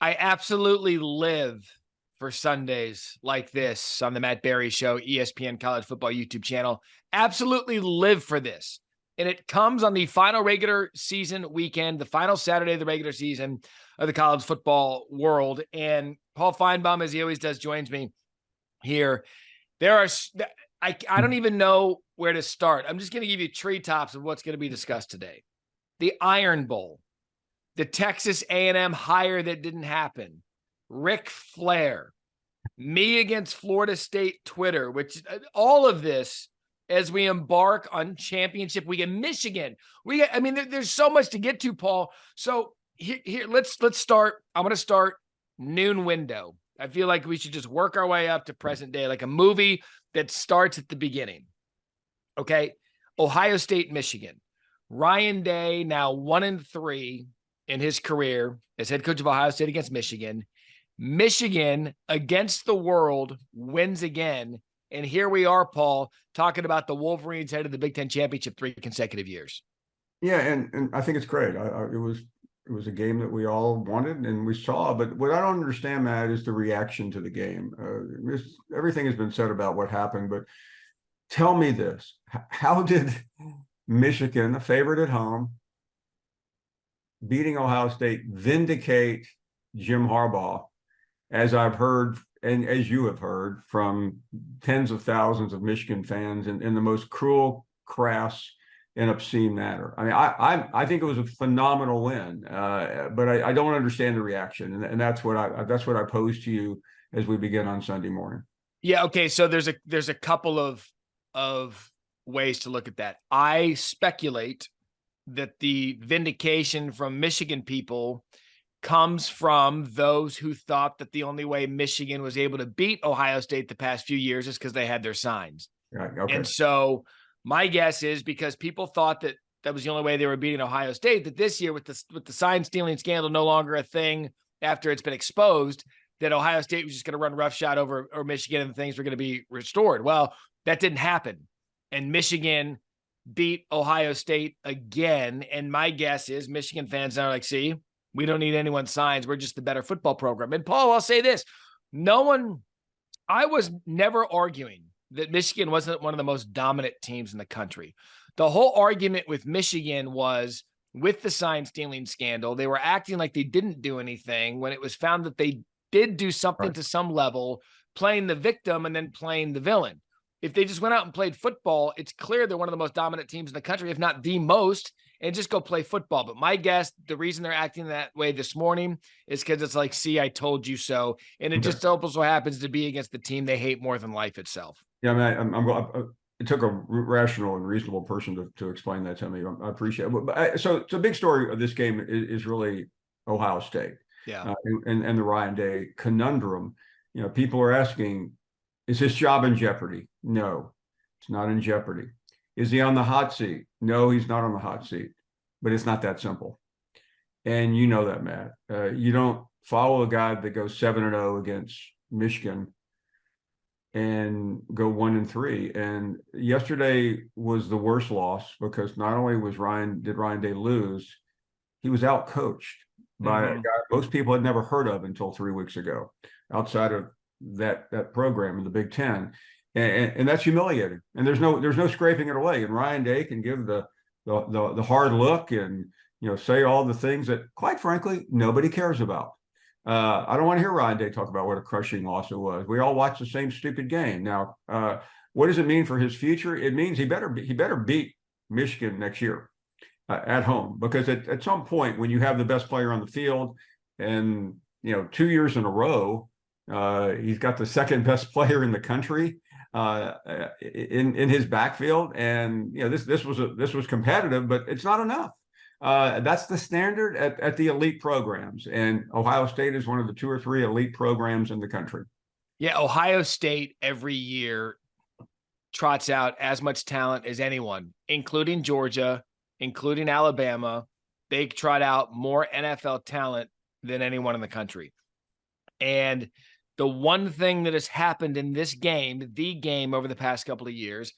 I absolutely live for Sundays like this on the Matt Barrie Show, ESPN College Football YouTube channel. Absolutely live for this. And it comes on the final regular season weekend, the final Saturday of the regular season of the college football world. And Paul Finebaum, as he always does, joins me here. I don't even know where to start. I'm just going to give you treetops of what's going to be discussed today. The Iron Bowl, the Texas A&M hire that didn't happen, Ric Flair, me against Florida State Twitter, which all of this as we embark on championship weekend. Michigan, there's so much to get to, Paul. So here let's start. I'm going to start noon window. I feel like we should just work our way up to present day, like a movie that starts at the beginning. Okay. Ohio State, Michigan. Ryan Day, now 1-3 in his career as head coach of Ohio State against Michigan. Michigan against the world wins again. And here we are, Paul, talking about the Wolverines headed to the Big Ten championship 3 consecutive years. Yeah. And I think it's great. It was a game that we all wanted and we saw, but what I don't understand, Matt, is the reaction to the game. Everything has been said about what happened, but tell me this: how did Michigan, the favorite at home, beating Ohio State, vindicate Jim Harbaugh, as I've heard and as you have heard from tens of thousands of Michigan fans in the most cruel, crass, and obscene manner? I mean, I think it was a phenomenal win, but I don't understand the reaction, and that's what I pose to you as we begin on Sunday morning. Yeah. Okay. So there's a couple of ways to look at that. I speculate that the vindication from Michigan people comes from those who thought that the only way Michigan was able to beat Ohio State the past few years is because they had their signs. Right. Okay. And so my guess is because people thought that that was the only way they were beating Ohio State, that this year with the sign stealing scandal no longer a thing after it's been exposed, that Ohio State was just going to run roughshod over Michigan and things were going to be restored. Well, that didn't happen. And Michigan beat Ohio State again. And my guess is Michigan fans are like, see, we don't need anyone's signs. We're just the better football program. And Paul, I'll say this. I was never arguing that Michigan wasn't one of the most dominant teams in the country. The whole argument with Michigan was with the sign stealing scandal, they were acting like they didn't do anything when it was found that they did do something to some level, playing the victim and then playing the villain. If they just went out and played football, it's clear they're one of the most dominant teams in the country, if not the most, and just go play football. But my guess, the reason they're acting that way this morning is because it's like, see, I told you so. And it just also happens to be against the team they hate more than life itself. Yeah, I mean, it took a rational and reasonable person to explain that to me. I appreciate it. But so the big story of this game is really Ohio State. Yeah. And the Ryan Day conundrum. You know, people are asking, is his job in jeopardy? No, it's not in jeopardy. Is he on the hot seat? No, he's not on the hot seat. But it's not that simple. And you know that, Matt. You don't follow a guy that goes 7-0 against Michigan and go 1-3. And yesterday was the worst loss because not only did Ryan Day lose, he was out-coached by a guy most people had never heard of until 3 weeks ago, outside of that program in the Big Ten. And that's humiliating. And there's no scraping it away. And Ryan Day can give the hard look and, you know, say all the things that, quite frankly, nobody cares about. I don't want to hear Ryan Day talk about what a crushing loss it was. We all watch the same stupid game. Now, what does it mean for his future? It means he better beat Michigan next year at home, because at some point when you have the best player on the field, and 2 years in a row, he's got the second best player in the country in his backfield, and this was competitive, but it's not enough. That's the standard at the elite programs, and Ohio State is one of the 2 or 3 elite programs in the country. Yeah, Ohio State every year trots out as much talent as anyone, including Georgia, including Alabama. They trot out more NFL talent than anyone in the country. And the one thing that has happened in this game, the game over the past couple of years,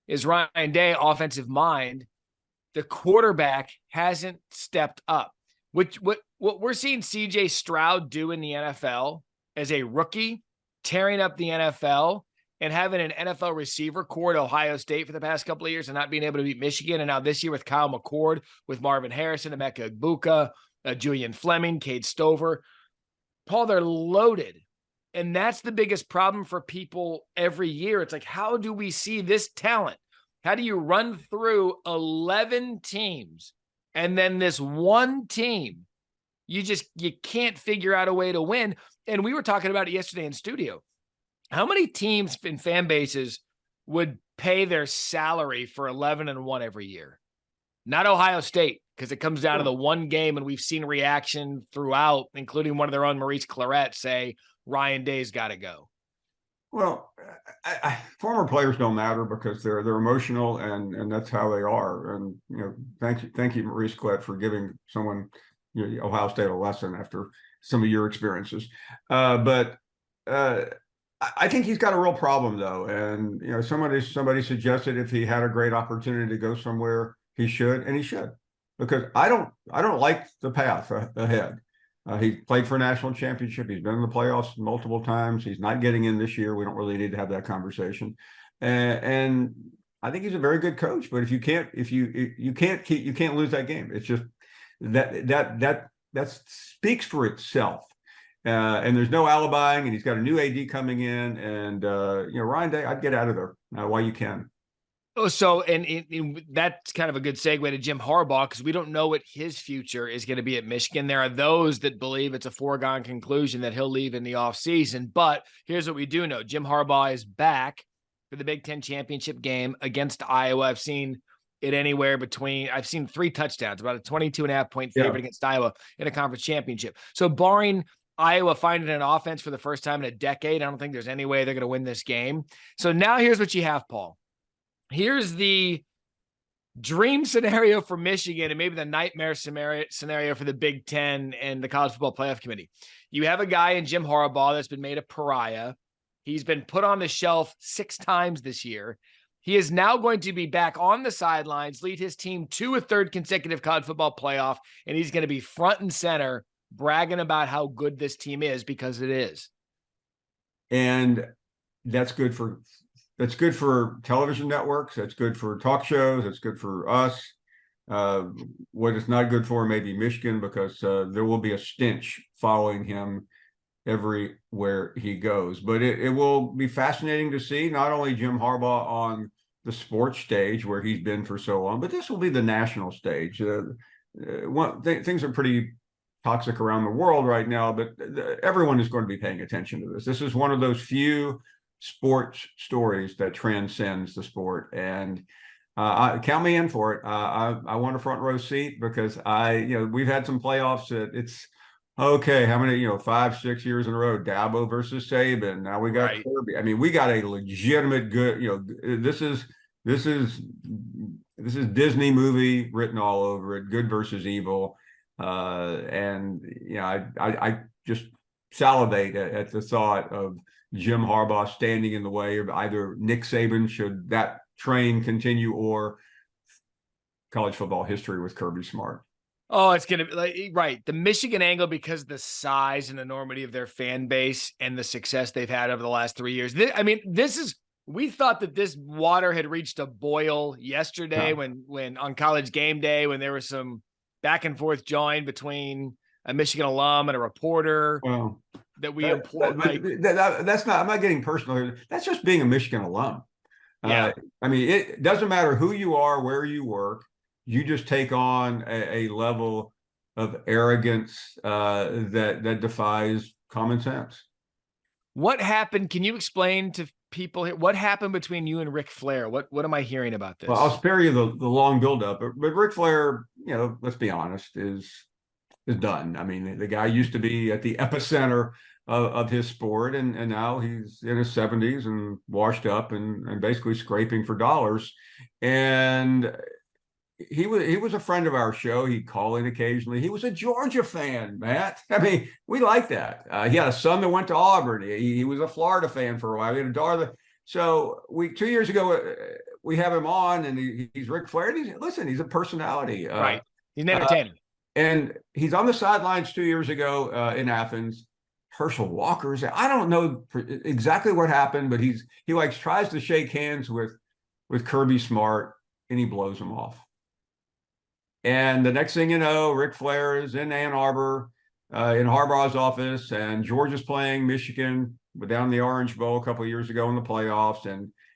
is Ryan Day, offensive mind. The quarterback hasn't stepped up. What we're seeing CJ Stroud do in the NFL as a rookie, tearing up the NFL and having an NFL receiver core at Ohio State for the past couple of years and not being able to beat Michigan. And now this year with Kyle McCord, with Marvin Harrison, Emeka Egbuka, Julian Fleming, Cade Stover. Paul, they're loaded. And that's the biggest problem for people every year. It's like, how do we see this talent? How do you run through 11 teams and then this one team? You can't figure out a way to win. And we were talking about it yesterday in studio. How many teams and fan bases would pay their salary for 11-1 every year? Not Ohio State, because it comes down to the one game, and we've seen reaction throughout, including one of their own, Maurice Claret, say Ryan Day's got to go. Well, former players don't matter because they're emotional, and that's how they are. And thank you, Maurice Claret, for giving someone Ohio State a lesson after some of your experiences. But I think he's got a real problem, though. And somebody suggested if he had a great opportunity to go somewhere, he should, and he should, because I don't like the path ahead. He played for a national championship. He's been in the playoffs multiple times. He's not getting in this year. We don't really need to have that conversation. And I think he's a very good coach. But if you can't lose that game. It's just that speaks for itself. And there's no alibiing. And he's got a new AD coming in. And Ryan Day, I'd get out of there while you can. Oh, so and that's kind of a good segue to Jim Harbaugh, because we don't know what his future is going to be at Michigan. There are those that believe it's a foregone conclusion that he'll leave in the offseason. But here's what we do know. Jim Harbaugh is back for the Big Ten championship game against Iowa. I've seen it anywhere between, I've seen 3 touchdowns, about a 22.5-point favorite against Iowa in a conference championship. So barring Iowa finding an offense for the first time in a decade, I don't think there's any way they're going to win this game. So now here's what you have, Paul. Here's the dream scenario for Michigan and maybe the nightmare scenario for the Big Ten and the College Football Playoff Committee. You have a guy in Jim Harbaugh that's been made a pariah. He's been put on the shelf 6 times this year. He is now going to be back on the sidelines, lead his team to a 3rd consecutive college football playoff, and he's going to be front and center bragging about how good this team is, because it is. And that's good for television networks. That's good for talk shows. That's good for us. What it's not good for maybe Michigan, because there will be a stench following him everywhere he goes. But it will be fascinating to see not only Jim Harbaugh on the sports stage where he's been for so long, but this will be the national stage. Things are pretty toxic around the world right now, but everyone is going to be paying attention to this. This is one of those few sports stories that transcends the sport, and count me in for it. I want a front row seat, because we've had some playoffs that it's okay. How many 5-6 years in a row? Dabo versus Saban. Now we got Kirby. I mean, we got a legitimate good. This is Disney movie written all over it. Good versus evil, and I just salivate at the thought of Jim Harbaugh standing in the way of either Nick Saban, should that train continue, or college football history with Kirby Smart. Oh, it's going to be the Michigan angle, because of the size and enormity of their fan base and the success they've had over the last 3 years. We thought that this water had reached a boil yesterday when on College Game Day, when there was some back and forth jawing between a Michigan alum and a reporter. Well, that we employ. That's not, I'm not getting personal here. That's just being a Michigan alum. Yeah. It doesn't matter who you are, where you work, you just take on a level of arrogance that defies common sense. What happened? Can you explain to people here what happened between you and Ric Flair? What am I hearing about this? Well, I'll spare you the long buildup, but Ric Flair, let's be honest, is done. I mean, the guy used to be at the epicenter of his sport, and now he's in his 70s and washed up and basically scraping for dollars. And he was a friend of our show. He'd call in occasionally. He was a Georgia fan, Matt. I mean, we like that. He had a son that went to Auburn. He was a Florida fan for a while. He had a daughter. So 2 years ago, we have him on, and he's Ric Flair. He's a personality. Right. He's an entertainer. And he's on the sidelines 2 years ago in Athens. Herschel Walker's. I don't know exactly what happened, but he like tries to shake hands with Kirby Smart, and he blows him off. And the next thing you know, Ric Flair is in Ann Arbor in Harbaugh's office, and Georgia's playing Michigan down the Orange Bowl a couple of years ago in the playoffs.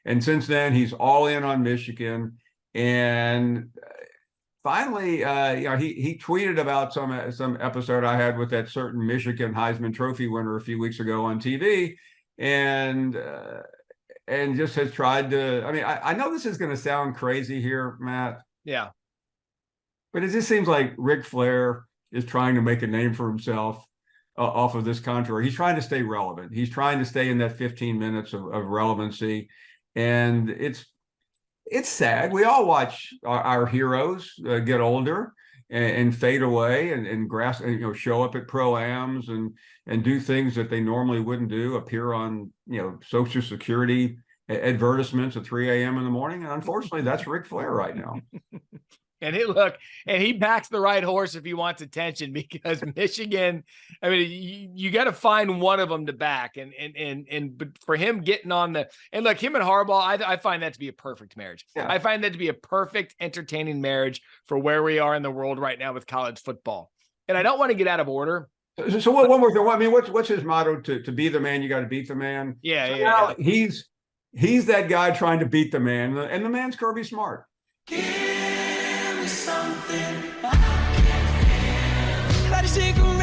And since then, he's all in on Michigan. And finally, he tweeted about some episode I had with that certain Michigan Heisman Trophy winner a few weeks ago on TV, and just has tried to. I mean, I know this is going to sound crazy here, Matt. Yeah, but it just seems like Ric Flair is trying to make a name for himself off of this controversy. He's trying to stay relevant. He's trying to stay in that 15 minutes of relevancy, and it's sad. We all watch our heroes get older and fade away and show up at pro-ams and do things that they normally wouldn't do, appear on, Social Security advertisements at 3 a.m. in the morning. And unfortunately, that's Ric Flair right now. And he backs the right horse if he wants attention, because Michigan, I mean, you got to find one of them to back, but for him getting on and look, him and Harbaugh, I find that to be a perfect marriage. Yeah. I find that to be a perfect, entertaining marriage for where we are in the world right now with college football. And I don't want to get out of order. So one more thing. I mean, what's his motto? To be the man, you got to beat the man. Yeah, so yeah. Now he's that guy trying to beat the man, and the man's Kirby Smart. Something I can't feel.